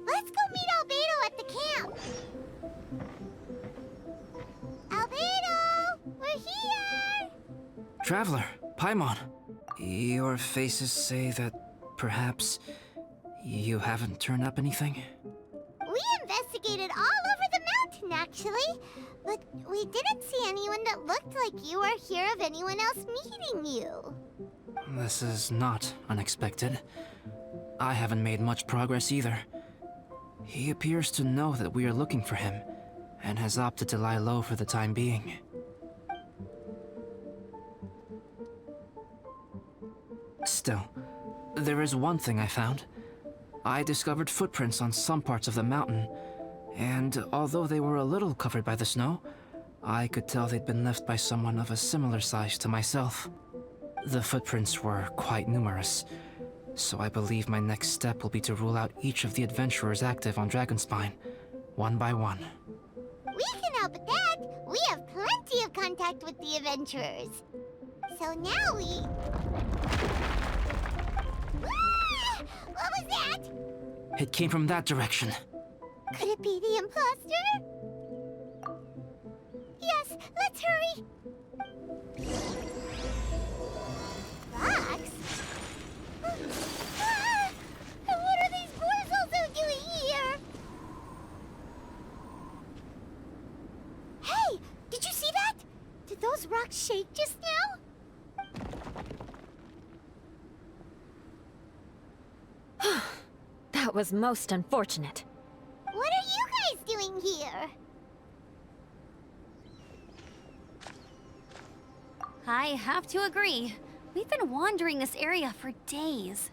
Let's go meet Albedo at the camp. Albedo! We're here! Traveler, Paimon. Your faces say that perhaps you haven't turned up anything? We investigated all over the mountain, actually. But we didn't see anyone that looked like you or hear of anyone else meeting you. This is not unexpected. I haven't made much progress either. He appears to know that we are looking for him, and has opted to lie low for the time being. Still, there is one thing I found. I discovered footprints on some parts of the mountain, and although they were a little covered by the snow, I could tell they'd been left by someone of a similar size to myself. The footprints were quite numerous, so I believe my next step will be to rule out each of the adventurers active on Dragonspine, one by one. We can help with that. We have plenty of contact with the adventurers. So now we... Ah! What was that? It came from that direction. Could it be the imposter? Yes, let's hurry. Rocks? Ah! What are these boars also doing here? Hey, did you see that? Did those rocks shake just now? That was most unfortunate. What are you guys doing here? I have to agree. We've been wandering this area for days.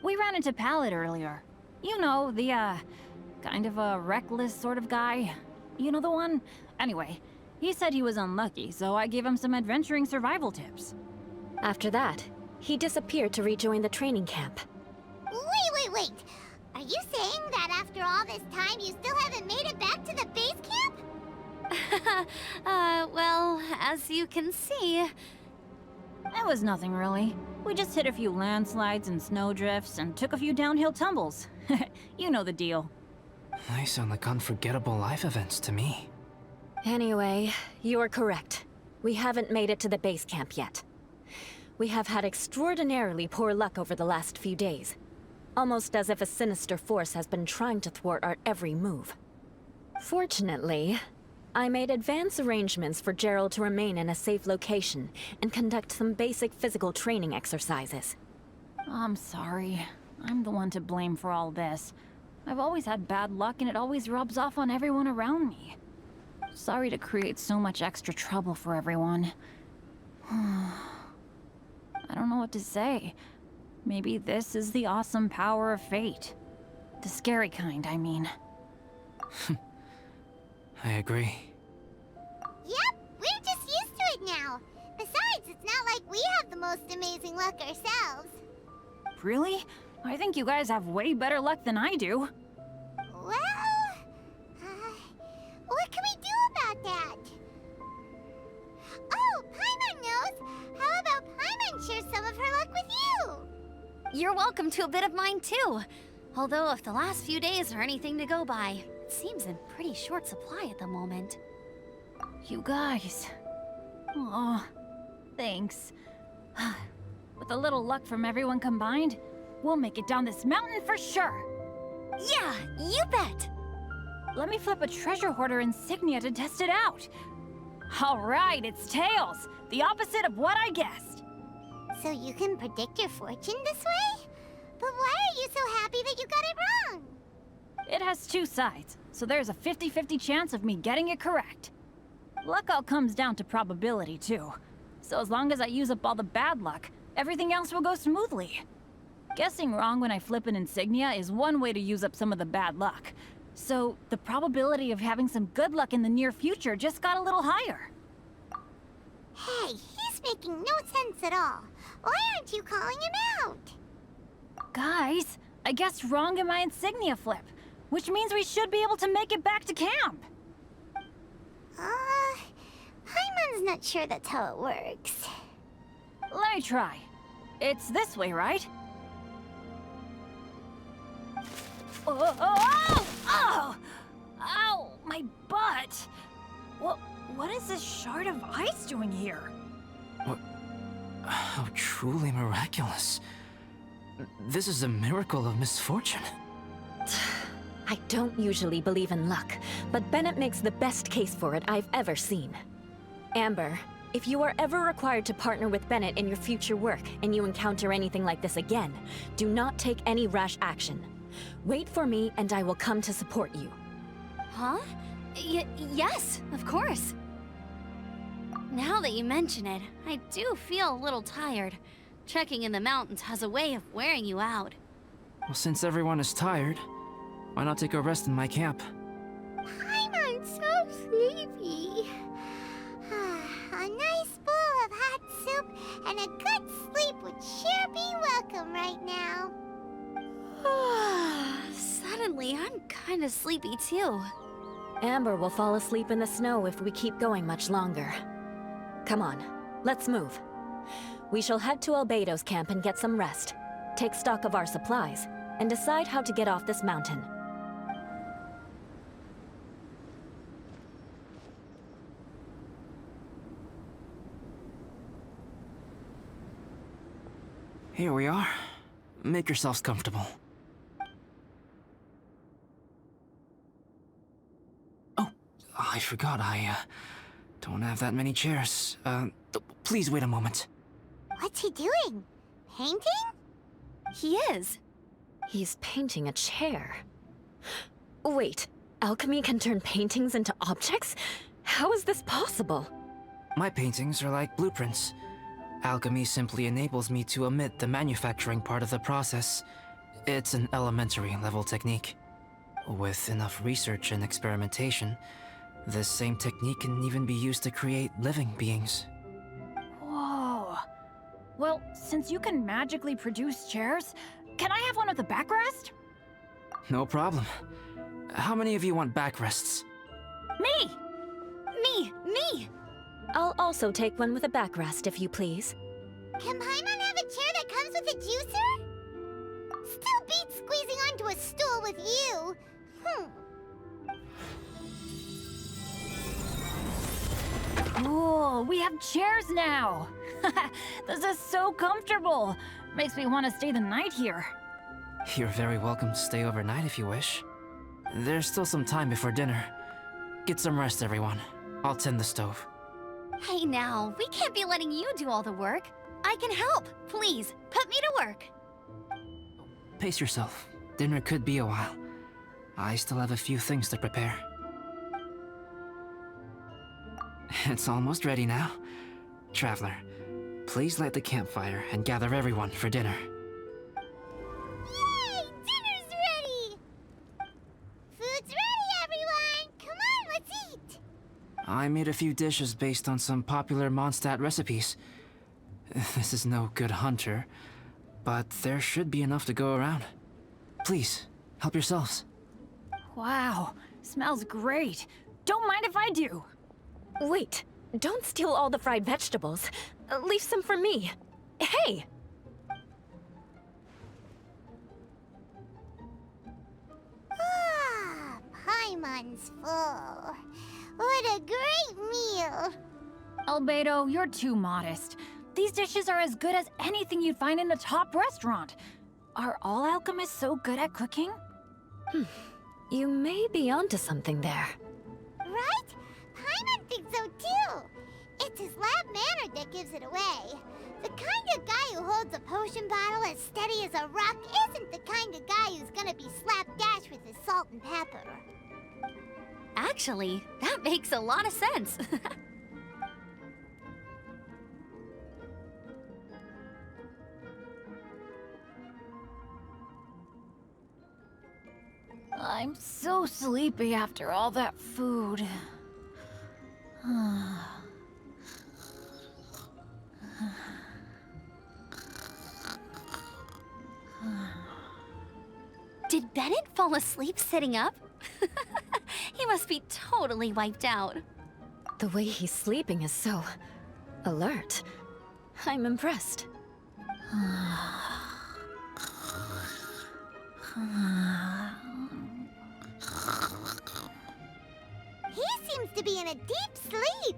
We ran into Pallet earlier. You know, the, kind of a reckless sort of guy. You know the one? Anyway, he said he was unlucky, so I gave him some adventuring survival tips. After that, he disappeared to rejoin the training camp. Wait. Are you saying that after all this time you still haven't made it back to the base camp? Well, as you can see... It was nothing really. We just hit a few landslides and snowdrifts and took a few downhill tumbles. You know the deal. They sound like unforgettable life events to me. Anyway, you're correct. We haven't made it to the base camp yet. We have had extraordinarily poor luck over the last few days. Almost as if a sinister force has been trying to thwart our every move. Fortunately, I made advance arrangements for Gerald to remain in a safe location and conduct some basic physical training exercises. I'm sorry. I'm the one to blame for all this. I've always had bad luck and it always rubs off on everyone around me. Sorry to create so much extra trouble for everyone. I don't know what to say. Maybe this is the awesome power of fate. The scary kind, I mean. I agree. Yep, we're just used to it now. Besides, it's not like we have the most amazing luck ourselves. Really? I think you guys have way better luck than I do. Well, what can we do about that? Oh, Paimon knows! How about Paimon share some of her luck with you? You're welcome to a bit of mine too. Although if the last few days are anything to go by, it seems in pretty short supply at the moment. You guys. Aw, thanks. With a little luck from everyone combined, we'll make it down this mountain for sure. Yeah, you bet! Let me flip a treasure hoarder insignia to test it out. All right, it's tails. The opposite of what I guessed. So you can predict your fortune this way? But why are you so happy that you got it wrong? It has two sides, so there's a 50-50 chance of me getting it correct. Luck all comes down to probability, too. So as long as I use up all the bad luck, everything else will go smoothly. Guessing wrong when I flip an insignia is one way to use up some of the bad luck. So the probability of having some good luck in the near future just got a little higher. Hey, he's making no sense at all. Why aren't you calling him out? Guys, I guessed wrong in my insignia flip, which means we should be able to make it back to camp. Paimon's not sure that's how it works. Let me try. It's this way, right? Oh! this shard of ice doing here? How truly miraculous. This is a miracle of misfortune. I don't usually believe in luck, but Bennett makes the best case for it I've ever seen. Amber, if you are ever required to partner with Bennett in your future work and you encounter anything like this again, do not take any rash action. Wait for me and I will come to support you. Huh? Yes, of course. Now that you mention it, I do feel a little tired. Trekking in the mountains has a way of wearing you out. Well, since everyone is tired, why not take a rest in my camp? I'm so sleepy. A nice bowl of hot soup and a good sleep would sure be welcome right now. Suddenly, I'm kind of sleepy too. Amber will fall asleep in the snow if we keep going much longer. Come on, let's move. We shall head to Albedo's camp and get some rest, take stock of our supplies, and decide how to get off this mountain. Here we are. Make yourselves comfortable. Oh, I forgot I don't have that many chairs. Please wait a moment. What's he doing? Painting? He is. He's painting a chair. Wait, alchemy can turn paintings into objects? How is this possible? My paintings are like blueprints. Alchemy simply enables me to omit the manufacturing part of the process. It's an elementary level technique. With enough research and experimentation, this same technique can even be used to create living beings. Whoa. Well, since you can magically produce chairs, can I have one with a backrest? No problem. How many of you want backrests? Me! Me! I'll also take one with a backrest, if you please. Can Paimon have a chair that comes with a juicer? Still beats squeezing onto a stool with you. Cool, we have chairs now! This is so comfortable! Makes me want to stay the night here. You're very welcome to stay overnight if you wish. There's still some time before dinner. Get some rest, everyone. I'll tend the stove. Hey now, we can't be letting you do all the work. I can help. Please, put me to work. Pace yourself. Dinner could be a while. I still have a few things to prepare. It's almost ready now. Traveler, please light the campfire and gather everyone for dinner. Yay! Dinner's ready! Food's ready, everyone! Come on, let's eat! I made a few dishes based on some popular Mondstadt recipes. This is no good hunter, but there should be enough to go around. Please, help yourselves. Wow, smells great. Don't mind if I do. Wait, don't steal all the fried vegetables. Leave some for me. Hey! Paimon's full. What a great meal! Albedo, you're too modest. These dishes are as good as anything you'd find in a top restaurant. Are all alchemists so good at cooking? You may be onto something there. Right? Paimon thinks so too. It's his lab manner that gives it away. The kind of guy who holds a potion bottle as steady as a rock isn't the kind of guy who's gonna be slapdash with his salt and pepper. Actually, that makes a lot of sense. I'm so sleepy after all that food. Did Bennett fall asleep sitting up? He must be totally wiped out. The way he's sleeping is so alert. I'm impressed. He seems to be in a deep sleep.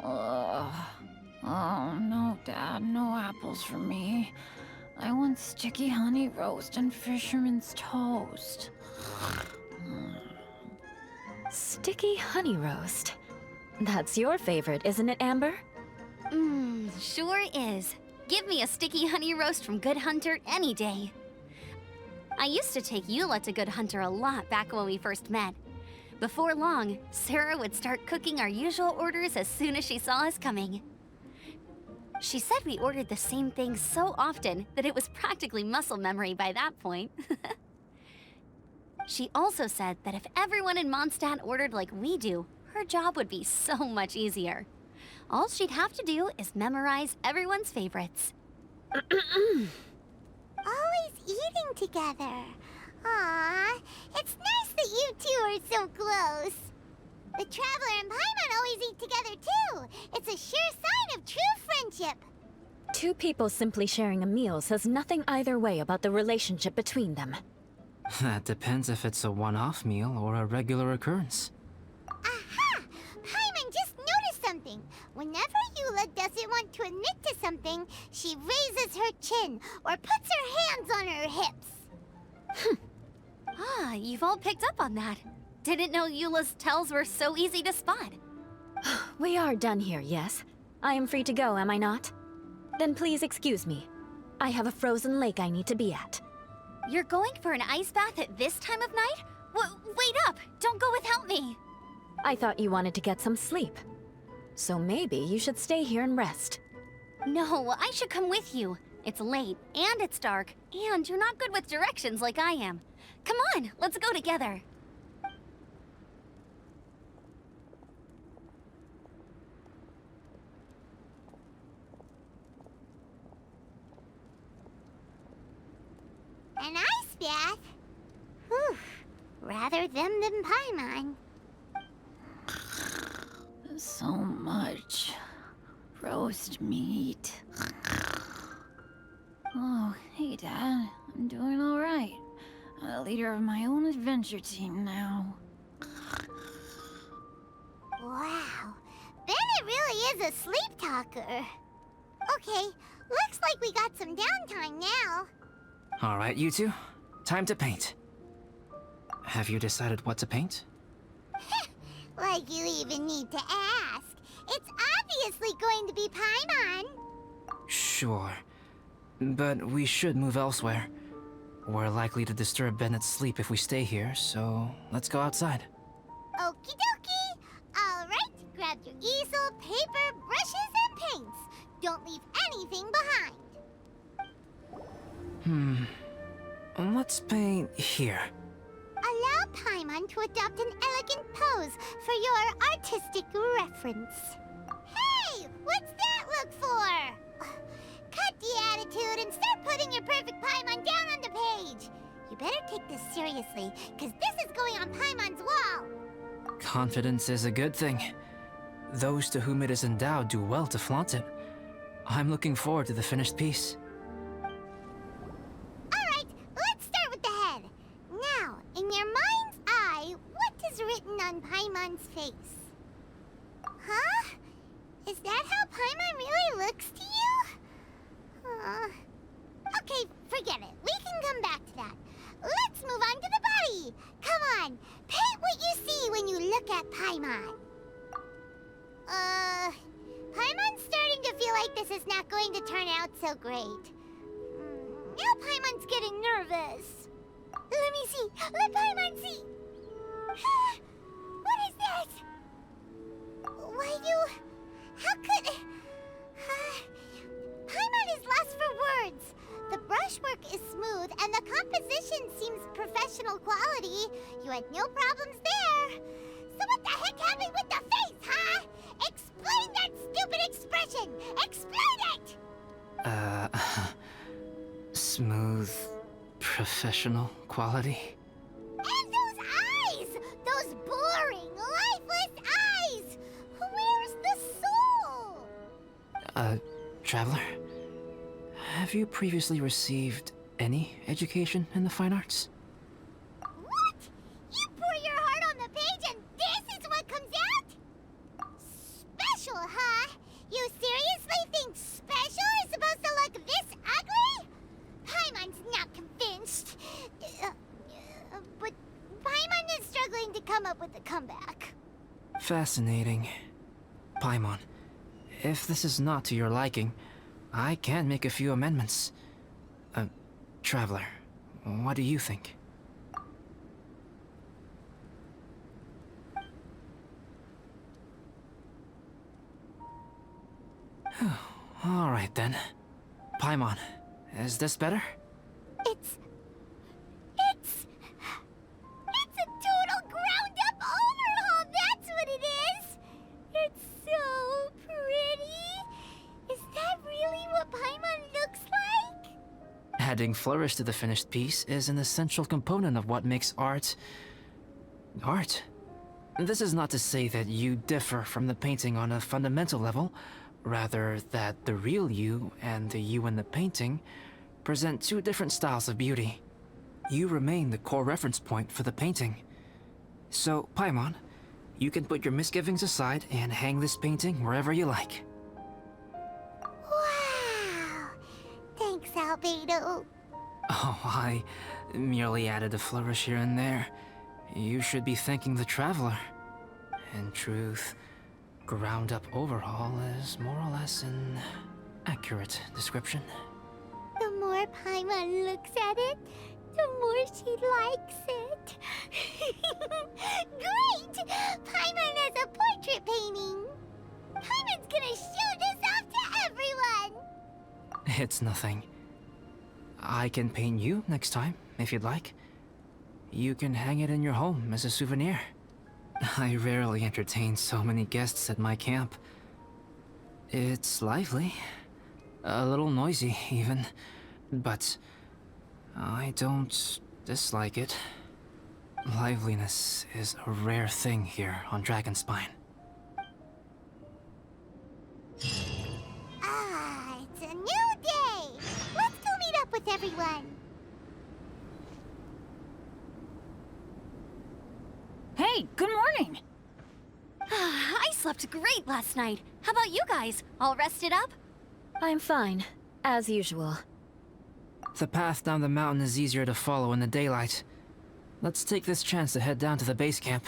Oh, no, Dad, no apples for me. I want sticky honey roast and fisherman's toast. Sticky honey roast. That's your favorite, isn't it, Amber? Sure is. Give me a sticky honey roast from Good Hunter any day. I used to take Eula to Good Hunter a lot back when we first met. Before long, Sarah would start cooking our usual orders as soon as she saw us coming. She said we ordered the same thing so often that it was practically muscle memory by that point. She also said that if everyone in Mondstadt ordered like we do, her job would be so much easier. All she'd have to do is memorize everyone's favorites. Always eating together. Aww, it's nice that you two are so close. The Traveler and Paimon always eat together too. It's a sure sign of true friendship. Two people simply sharing a meal says nothing either way about the relationship between them. That depends if it's a one-off meal or a regular occurrence. Aha! Paimon just noticed something. Whenever Eula doesn't want to admit to something, she raises her chin or puts her hands on her hips. Ah, you've all picked up on that. Didn't know Eula's tells were so easy to spot. We are done here, yes? I am free to go, am I not? Then please excuse me. I have a frozen lake I need to be at. You're going for an ice bath at this time of night? Wait up! Don't go without me! I thought you wanted to get some sleep. So maybe you should stay here and rest. No, I should come with you. It's late, and it's dark, and you're not good with directions like I am. Come on, let's go together. An ice bath? Whew. Rather them than Paimon. So much roast meat. Oh, hey, Dad. I'm doing all right. I'm the leader of my own adventure team now. Wow. Bennett really is a sleep talker. Okay, looks like we got some downtime now. All right, you two. Time to paint. Have you decided what to paint? Like you even need to ask. It's obviously going to be Paimon. Sure. But we should move elsewhere. We're likely to disturb Bennett's sleep if we stay here, so let's go outside. Okie dokie. All right, grab your easel, paper, brushes, and paints. Don't leave anything behind. Let's paint here. Allow Paimon to adopt an elegant pose for your artistic reference. Hey, what's that look for? Cut the attitude and start putting your perfect Paimon down on the page. You better take this seriously, because this is going on Paimon's wall. Confidence is a good thing. Those to whom it is endowed do well to flaunt it. I'm looking forward to the finished piece. Alright, let's start with the head. Now, in your mind's eye, what is written on Paimon's face? Huh? Is that how Paimon really looks to you? Okay, forget it. We can come back to that. Let's move on to the body. Come on, paint what you see when you look at Paimon. Paimon's starting to feel like this is not going to turn out so great. Now Paimon's getting nervous. Let me see. Let Paimon see. What is that? Why you... How could... Paimon is lost for words. The brushwork is smooth and the composition seems professional quality. You had no problems there. So what the heck happened with the face, huh? Explain that stupid expression! Explain it! Smooth, professional quality. And those eyes! Those boring, lifeless eyes! Where's the soul? Traveler, have you previously received any education in the fine arts? What? You pour your heart on the page and this is what comes out? Special, huh? Fascinating. Paimon, if this is not to your liking, I can make a few amendments. Traveler, what do you think? All right then. Paimon, is this better? It's a total ground-up overhaul, that's what it is! It's so pretty! Is that really what Paimon looks like? Adding flourish to the finished piece is an essential component of what makes art... art. This is not to say that you differ from the painting on a fundamental level, rather that the real you and the you in the painting present two different styles of beauty. You remain the core reference point for the painting. So, Paimon, you can put your misgivings aside and hang this painting wherever you like. Wow! Thanks, Albedo. Oh, I merely added a flourish here and there. You should be thanking the Traveler. In truth, ground-up overhaul is more or less an accurate description. The more Paimon looks at it, the more she likes it. Great! Paimon has a portrait painting! Paimon's gonna show this off to everyone! It's nothing. I can paint you next time, if you'd like. You can hang it in your home as a souvenir. I rarely entertain so many guests at my camp. It's lively. A little noisy, even. But I don't dislike it. Liveliness is a rare thing here on Dragonspine. Ah, it's a new day! Let's go meet up with everyone! Hey, good morning! I slept great last night. How about you guys? All rested up? I'm fine, as usual. The path down the mountain is easier to follow in the daylight. Let's take this chance to head down to the base camp.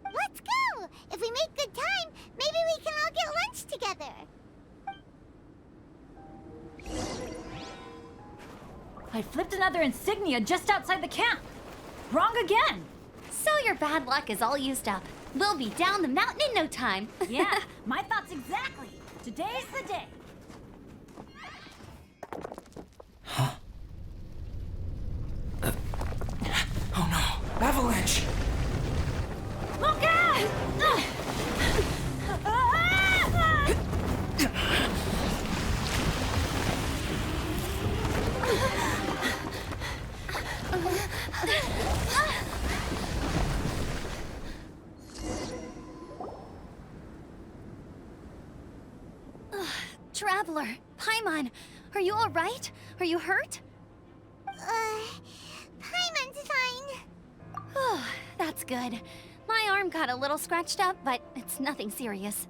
Let's go! If we make good time, maybe we can all get lunch together. I flipped another insignia just outside the camp. Wrong again! So your bad luck is all used up. We'll be down the mountain in no time. Yeah, my thoughts exactly. Today's the day. Oh no! Avalanche! Look out! Traveler, Paimon, are you all right? Are you hurt? Paimon's fine. Oh, that's good. My arm got a little scratched up, but it's nothing serious.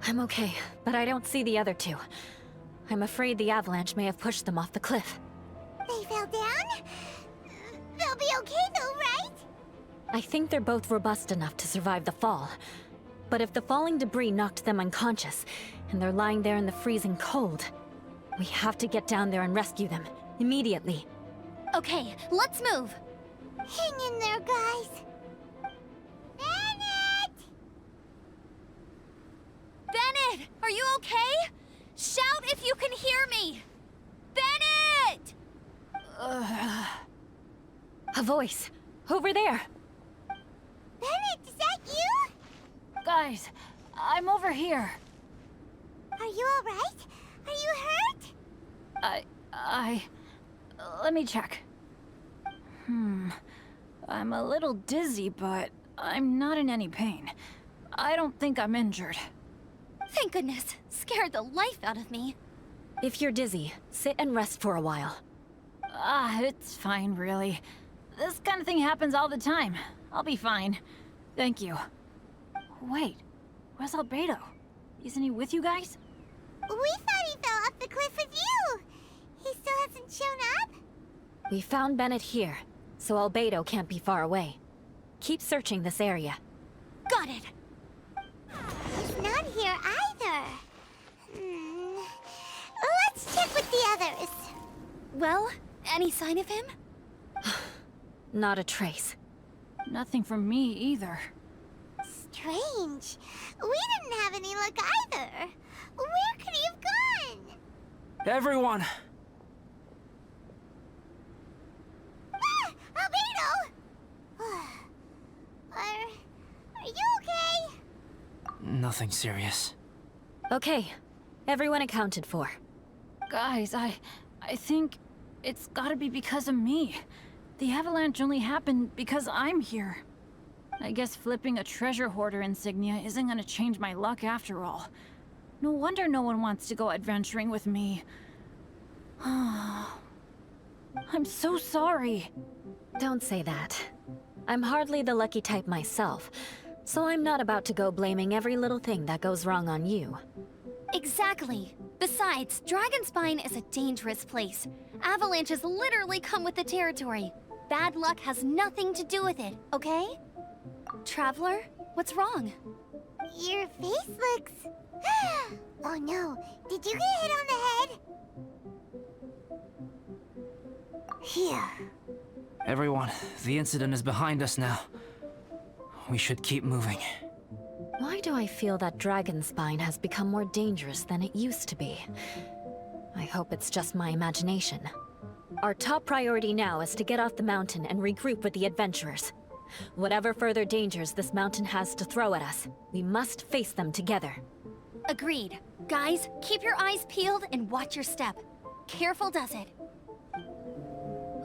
I'm okay, but I don't see the other two. I'm afraid the avalanche may have pushed them off the cliff. They fell down? They'll be okay though, right? I think they're both robust enough to survive the fall. But if the falling debris knocked them unconscious, and they're lying there in the freezing cold, we have to get down there and rescue them, immediately. Okay, let's move. Hang in there, guys. Bennett! Bennett, are you okay? Shout if you can hear me! Bennett! A voice! Over there! Bennett, is that you? Guys, I'm over here. Are you alright? Are you hurt? Let me check. I'm a little dizzy, but I'm not in any pain. I don't think I'm injured. Thank goodness. Scared the life out of me. If you're dizzy, sit and rest for a while. It's fine, really. This kind of thing happens all the time. I'll be fine. Thank you. Wait, where's Albedo? Isn't he with you guys? We thought he fell off the cliff with you. He still hasn't shown up? We found Bennett here, so Albedo can't be far away. Keep searching this area. Got it. here either. Let's check with the others. Well, any sign of him? Not a trace. Nothing from me either. Strange. We didn't have any luck either. Where could he have gone? Everyone! Ah! Albedo! Are you okay? Nothing serious. Okay, everyone accounted for. Guys, I think it's gotta be because of me. The avalanche only happened because I'm here. I guess flipping a treasure hoarder insignia isn't gonna change my luck after all. No wonder no one wants to go adventuring with me. I'm so sorry. Don't say that. I'm hardly the lucky type myself, so I'm not about to go blaming every little thing that goes wrong on you. Exactly. Besides, Dragonspine is a dangerous place. Avalanches literally come with the territory. Bad luck has nothing to do with it, okay? Traveler, what's wrong? Your face looks... Oh no, did you get hit on the head? Here. Everyone, the incident is behind us now. We should keep moving. Why do I feel that Dragonspine has become more dangerous than it used to be? I hope it's just my imagination. Our top priority now is to get off the mountain and regroup with the adventurers. Whatever further dangers this mountain has to throw at us, we must face them together. Agreed. Guys, keep your eyes peeled and watch your step. Careful does it.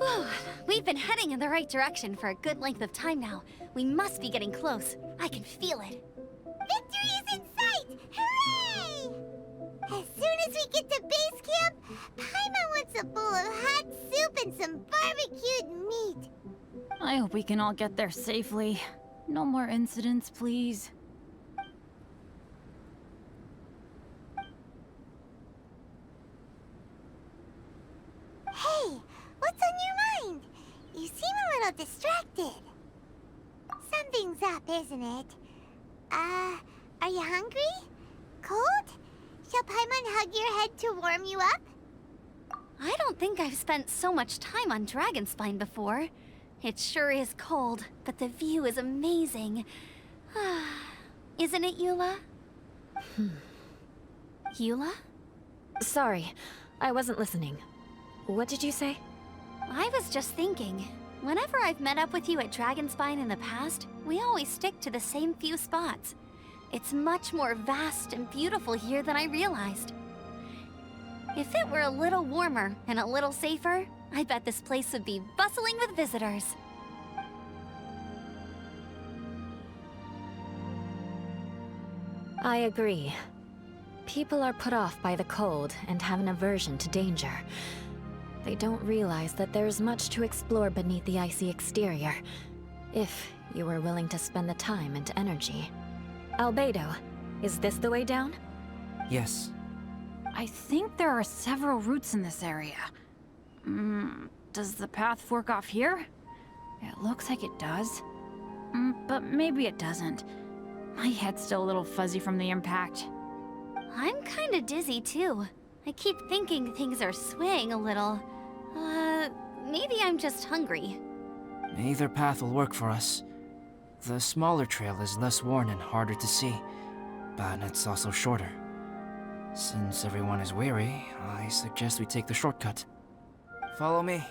Whew, we've been heading in the right direction for a good length of time now. We must be getting close. I can feel it. Victory is in sight! Hooray! As soon as we get to base camp, Paimon wants a bowl of hot soup and some barbecued meat. I hope we can all get there safely. No more incidents, please. Hey, what's on your mind? You seem a little distracted. Something's up, isn't it? Are you hungry? Cold? Shall Paimon hug your head to warm you up? I don't think I've spent so much time on Dragonspine before. It sure is cold, but the view is amazing. Isn't it, Eula? Eula? Sorry, I wasn't listening. What did you say? I was just thinking. Whenever I've met up with you at Dragonspine in the past, we always stick to the same few spots. It's much more vast and beautiful here than I realized. If it were a little warmer and a little safer, I bet this place would be bustling with visitors. I agree. People are put off by the cold and have an aversion to danger. They don't realize that there's much to explore beneath the icy exterior, if you were willing to spend the time and energy. Albedo, is this the way down? Yes. I think there are several routes in this area. Does the path fork off here? It looks like it does. But maybe it doesn't. My head's still a little fuzzy from the impact. I'm kinda dizzy too. I keep thinking things are swaying a little. Maybe I'm just hungry. Either path will work for us. The smaller trail is less worn and harder to see, but it's also shorter. Since everyone is weary, I suggest we take the shortcut. Follow me.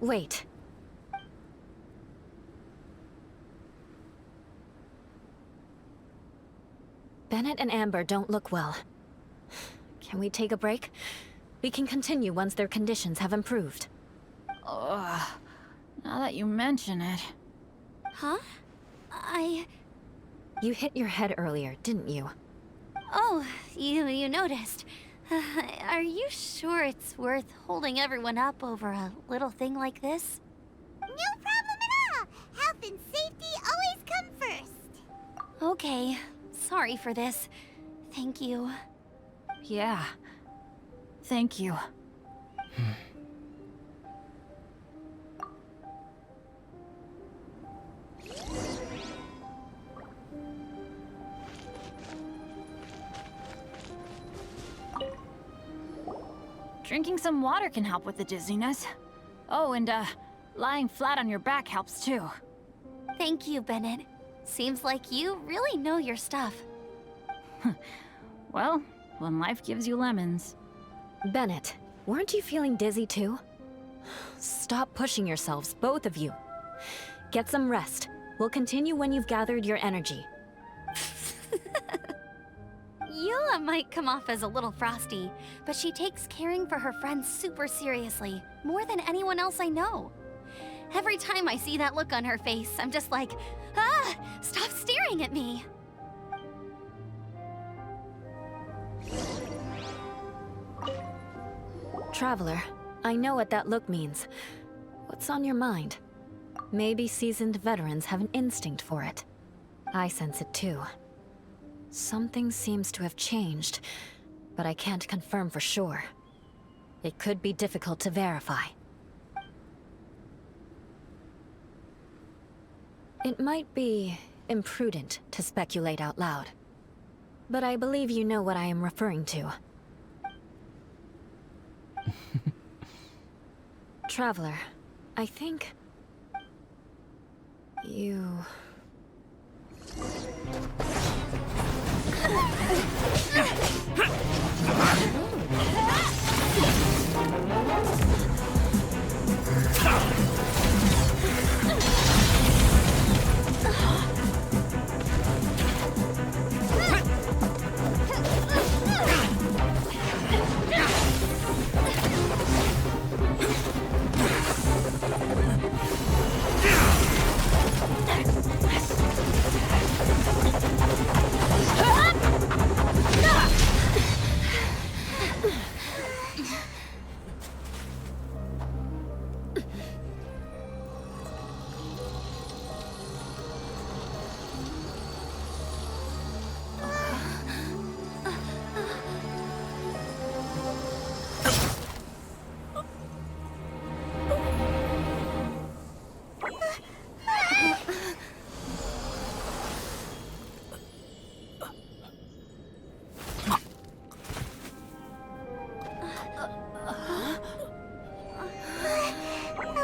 Wait. Bennett and Amber don't look well. Can we take a break? We can continue once their conditions have improved. Ugh. Now that you mention it. Huh? You hit your head earlier, didn't you? Oh, you noticed. Are you sure it's worth holding everyone up over a little thing like this? No problem at all! Health and safety always come first! Okay, sorry for this. Thank you. Yeah. Thank you. Drinking some water can help with the dizziness. Oh, and lying flat on your back helps too. Thank you, Bennett. Seems like you really know your stuff. Well, when life gives you lemons. Bennett, weren't you feeling dizzy too? Stop pushing yourselves, both of you. Get some rest. We'll continue when you've gathered your energy. Eula might come off as a little frosty, but she takes caring for her friends super seriously, more than anyone else I know. Every time I see that look on her face, I'm just like, ah, stop staring at me. Traveler, I know what that look means. What's on your mind? Maybe seasoned veterans have an instinct for it. I sense it too. Something seems to have changed, but I can't confirm for sure. It could be difficult to verify. It might be imprudent to speculate out loud, but I believe you know what I am referring to. Traveler, I think... you...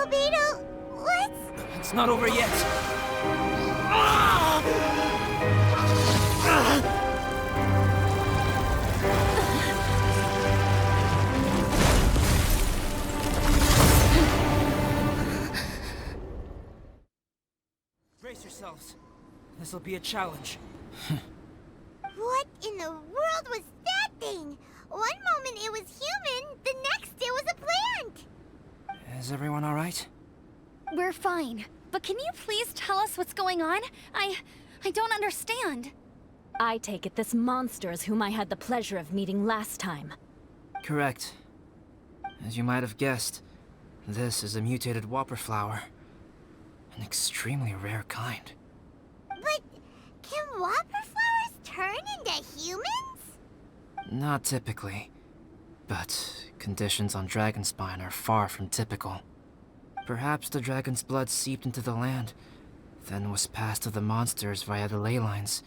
Albedo, what's... It's not over yet. Brace yourselves. This'll be a challenge. What in the world was that thing? One moment it was human, the next it was a plant! Is everyone all right? We're fine, but can you please tell us what's going on? I don't understand. I take it this monster is whom I had the pleasure of meeting last time. Correct. As you might have guessed, this is a mutated whopper flower. An extremely rare kind. But can whopper flowers turn into humans? Not typically, but conditions on Dragonspine are far from typical. Perhaps the dragon's blood seeped into the land, then was passed to the monsters via the ley lines,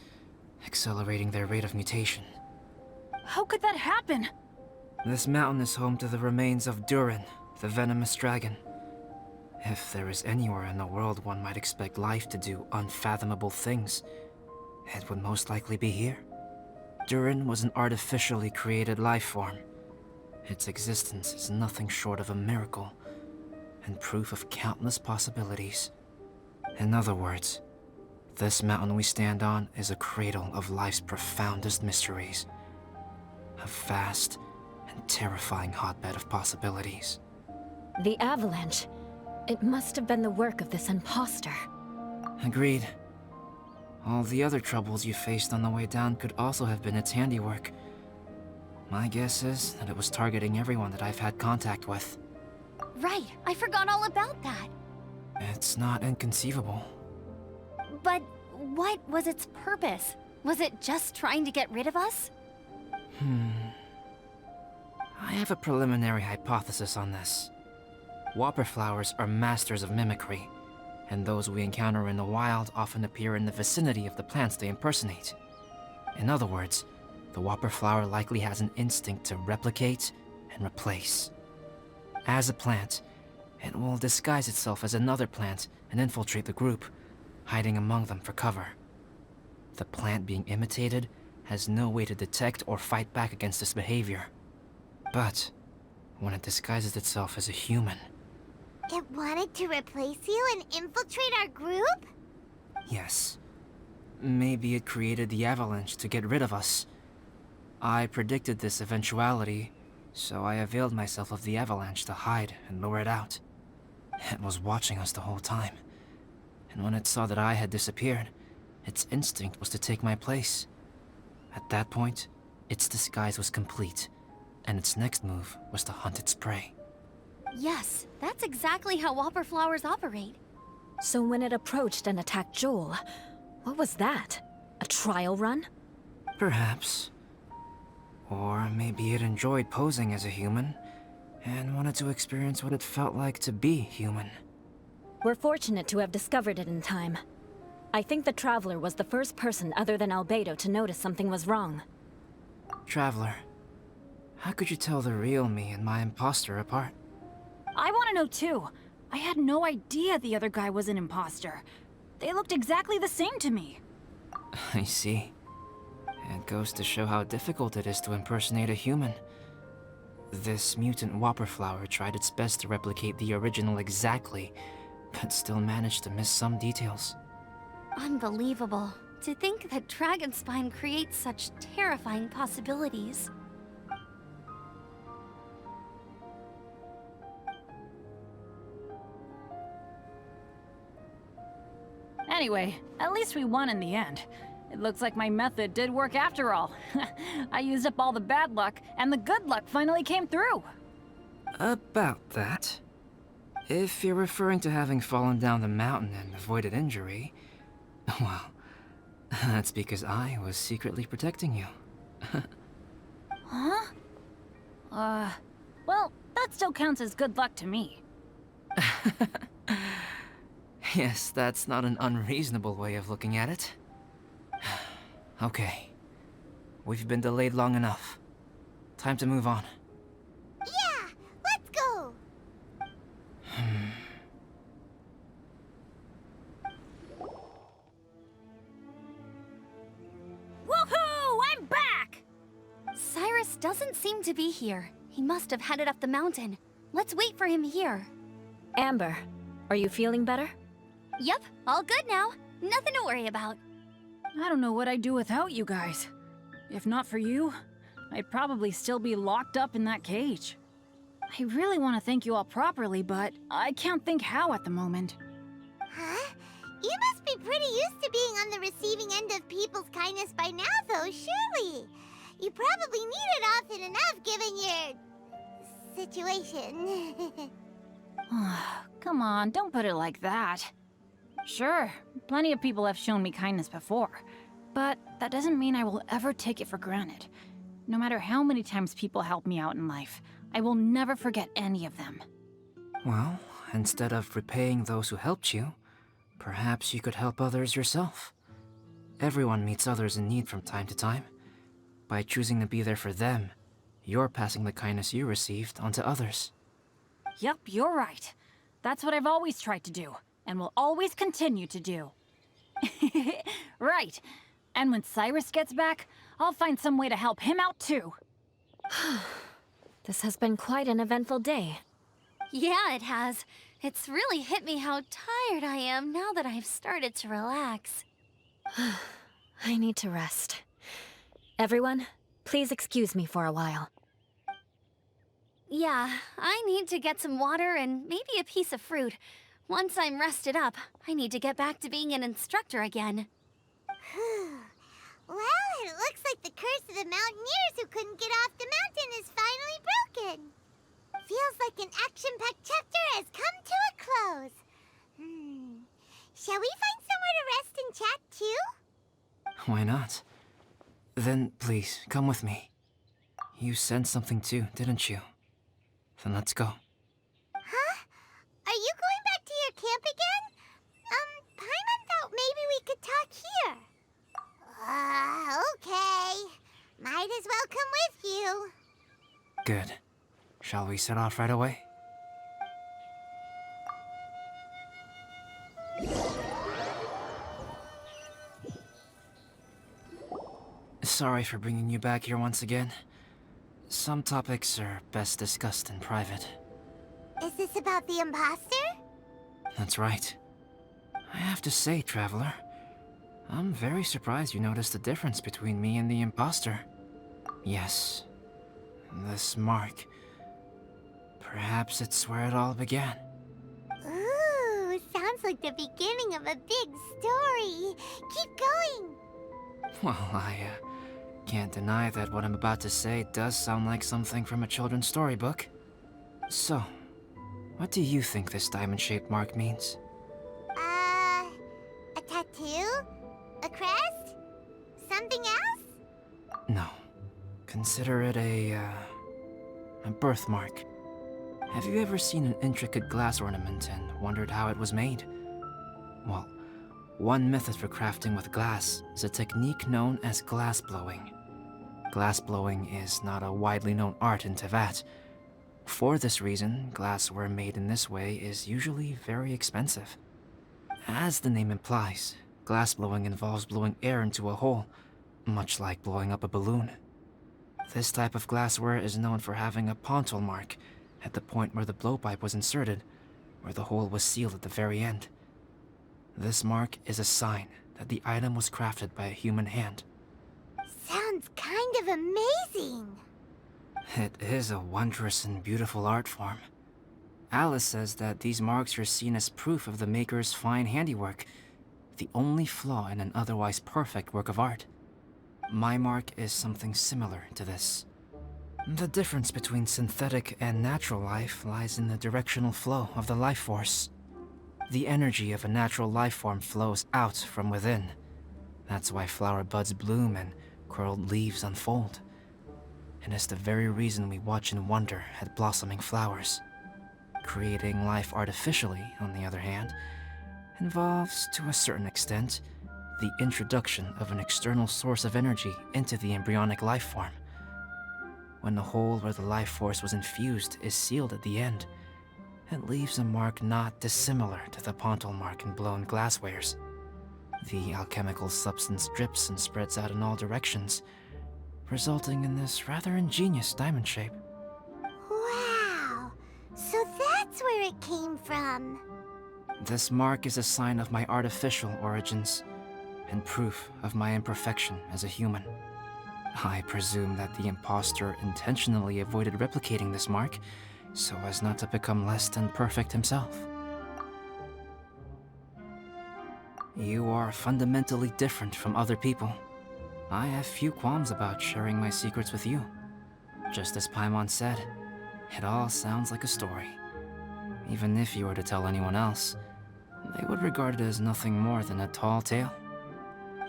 accelerating their rate of mutation. How could that happen? This mountain is home to the remains of Durin, the venomous dragon. If there is anywhere in the world one might expect life to do unfathomable things, it would most likely be here. Durin was an artificially created life form. Its existence is nothing short of a miracle, and proof of countless possibilities. In other words, this mountain we stand on is a cradle of life's profoundest mysteries. A vast and terrifying hotbed of possibilities. The avalanche. It must have been the work of this imposter. Agreed. All the other troubles you faced on the way down could also have been its handiwork. My guess is that it was targeting everyone that I've had contact with. Right, I forgot all about that. It's not inconceivable. But what was its purpose? Was it just trying to get rid of us? I have a preliminary hypothesis on this. Whopper flowers are masters of mimicry, and those we encounter in the wild often appear in the vicinity of the plants they impersonate. In other words, the whopper flower likely has an instinct to replicate and replace. As a plant, it will disguise itself as another plant and infiltrate the group, hiding among them for cover. The plant being imitated has no way to detect or fight back against this behavior. But when it disguises itself as a human... It wanted to replace you and infiltrate our group? Yes. Maybe it created the avalanche to get rid of us. I predicted this eventuality, so I availed myself of the avalanche to hide and lure it out. It was watching us the whole time. And when it saw that I had disappeared, its instinct was to take my place. At that point, its disguise was complete, and its next move was to hunt its prey. Yes, that's exactly how whopper flowers operate. So when it approached and attacked Joel, what was that? A trial run? Perhaps. Or maybe it enjoyed posing as a human, and wanted to experience what it felt like to be human. We're fortunate to have discovered it in time. I think the Traveler was the first person other than Albedo to notice something was wrong. Traveler, how could you tell the real me and my imposter apart? I want to know too. I had no idea the other guy was an imposter. They looked exactly the same to me. I see. It goes to show how difficult it is to impersonate a human. This mutant whopper flower tried its best to replicate the original exactly, but still managed to miss some details. Unbelievable. To think that Dragonspine creates such terrifying possibilities. Anyway, at least we won in the end. It looks like my method did work after all. I used up all the bad luck, and the good luck finally came through. About that. If you're referring to having fallen down the mountain and avoided injury, well, that's because I was secretly protecting you. Huh? Well, that still counts as good luck to me. Yes, that's not an unreasonable way of looking at it. Okay. We've been delayed long enough. Time to move on. Yeah, let's go! Woohoo! I'm back! Cyrus doesn't seem to be here. He must have headed up the mountain. Let's wait for him here. Amber, are you feeling better? Yep, all good now. Nothing to worry about. I don't know what I'd do without you guys. If not for you, I'd probably still be locked up in that cage. I really want to thank you all properly, but I can't think how at the moment. Huh? You must be pretty used to being on the receiving end of people's kindness by now, though, surely. You probably need it often enough, given your... situation. Come on, don't put it like that. Sure, plenty of people have shown me kindness before, but that doesn't mean I will ever take it for granted. No matter how many times people help me out in life, I will never forget any of them. Well, instead of repaying those who helped you, perhaps you could help others yourself. Everyone meets others in need from time to time. By choosing to be there for them, you're passing the kindness you received onto others. Yep, you're right. That's what I've always tried to do, and will always continue to do. Right. And when Cyrus gets back, I'll find some way to help him out too. This has been quite an eventful day. Yeah, it has. It's really hit me how tired I am now that I've started to relax. I need to rest. Everyone, please excuse me for a while. Yeah, I need to get some water and maybe a piece of fruit. Once I'm rested up, I need to get back to being an instructor again. Well, it looks like the curse of the mountaineers who couldn't get off the mountain is finally broken. Feels like an action-packed chapter has come to a close. Shall we find somewhere to rest and chat too? Why not? Then please, come with me. You sensed something too, didn't you? Then let's go. Huh? Are you going back to your camp again? Paimon thought maybe we could talk here. Okay. Might as well come with you. Good. Shall we set off right away? Sorry for bringing you back here once again. Some topics are best discussed in private. Is this about the imposter? That's right. I have to say, Traveler, I'm very surprised you noticed the difference between me and the imposter. Yes, this mark. Perhaps it's where it all began. Ooh, sounds like the beginning of a big story. Keep going. Well, I can't deny that what I'm about to say does sound like something from a children's storybook. So, what do you think this diamond-shaped mark means? A tattoo? A crest? Something else? No. Consider it a birthmark. Have you ever seen an intricate glass ornament and wondered how it was made? Well, one method for crafting with glass is a technique known as glass blowing. Glass blowing is not a widely known art in Teyvat. For this reason, glassware made in this way is usually very expensive. As the name implies, glass blowing involves blowing air into a hole, much like blowing up a balloon. This type of glassware is known for having a pontal mark at the point where the blowpipe was inserted, where the hole was sealed at the very end. This mark is a sign that the item was crafted by a human hand. Sounds kind of amazing. It is a wondrous and beautiful art form. Alice says that these marks are seen as proof of the maker's fine handiwork, the only flaw in an otherwise perfect work of art. My mark is something similar to this. The difference between synthetic and natural life lies in the directional flow of the life force. The energy of a natural life form flows out from within. That's why flower buds bloom and curled leaves unfold. And it's the very reason we watch and wonder at blossoming flowers. Creating life artificially, on the other hand, involves, to a certain extent, the introduction of an external source of energy into the embryonic life form. When the hole where the life force was infused is sealed at the end, it leaves a mark not dissimilar to the pontal mark in blown glasswares. The alchemical substance drips and spreads out in all directions, resulting in this rather ingenious diamond shape. Wow, so that's where it came from. This mark is a sign of my artificial origins, and proof of my imperfection as a human. I presume that the imposter intentionally avoided replicating this mark, so as not to become less than perfect himself. You are fundamentally different from other people. I have few qualms about sharing my secrets with you. Just as Paimon said, it all sounds like a story. Even if you were to tell anyone else, they would regard it as nothing more than a tall tale.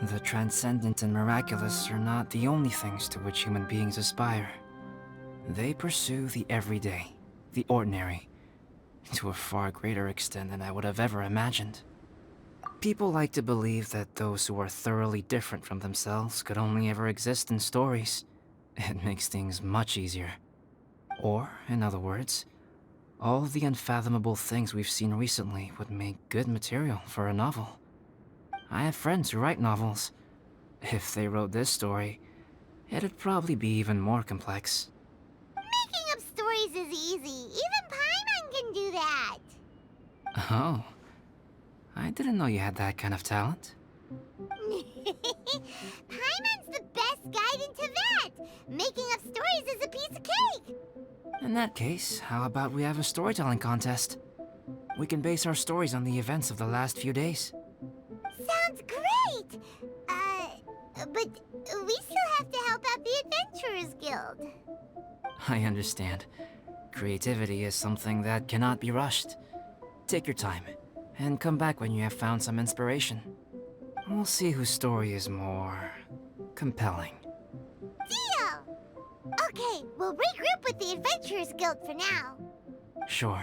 The transcendent and miraculous are not the only things to which human beings aspire. They pursue the everyday, the ordinary, to a far greater extent than I would have ever imagined. People like to believe that those who are thoroughly different from themselves could only ever exist in stories. It makes things much easier. Or, in other words, all the unfathomable things we've seen recently would make good material for a novel. I have friends who write novels. If they wrote this story, it'd probably be even more complex. Making up stories is easy. Even Paimon can do that. Oh. I didn't know you had that kind of talent. Paimon's the best guide in Teyvat. Making up stories is a piece of cake. In that case, how about we have a storytelling contest? We can base our stories on the events of the last few days. Sounds great! But we still have to help out the Adventurers Guild. I understand. Creativity is something that cannot be rushed. Take your time, and come back when you have found some inspiration. We'll see whose story is more compelling. Deal! Okay, we'll regroup with the Adventurers Guild for now. Sure.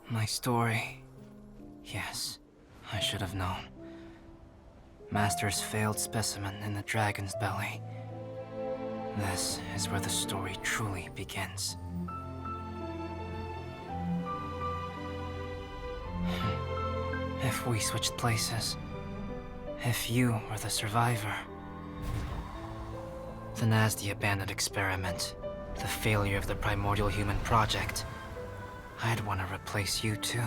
My story. Yes, I should have known. Master's failed specimen in the dragon's belly. This is where the story truly begins. If we switched places, if you were the survivor, then as the abandoned experiment, the failure of the primordial human project, I'd want to replace you too.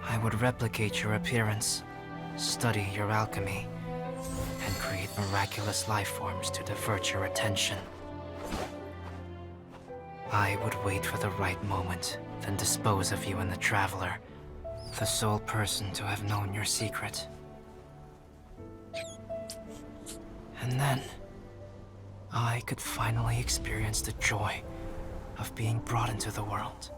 I would replicate your appearance, study your alchemy, and create miraculous life forms to divert your attention. I would wait for the right moment, then dispose of you and the Traveler, the sole person to have known your secret. And then, I could finally experience the joy of being brought into the world.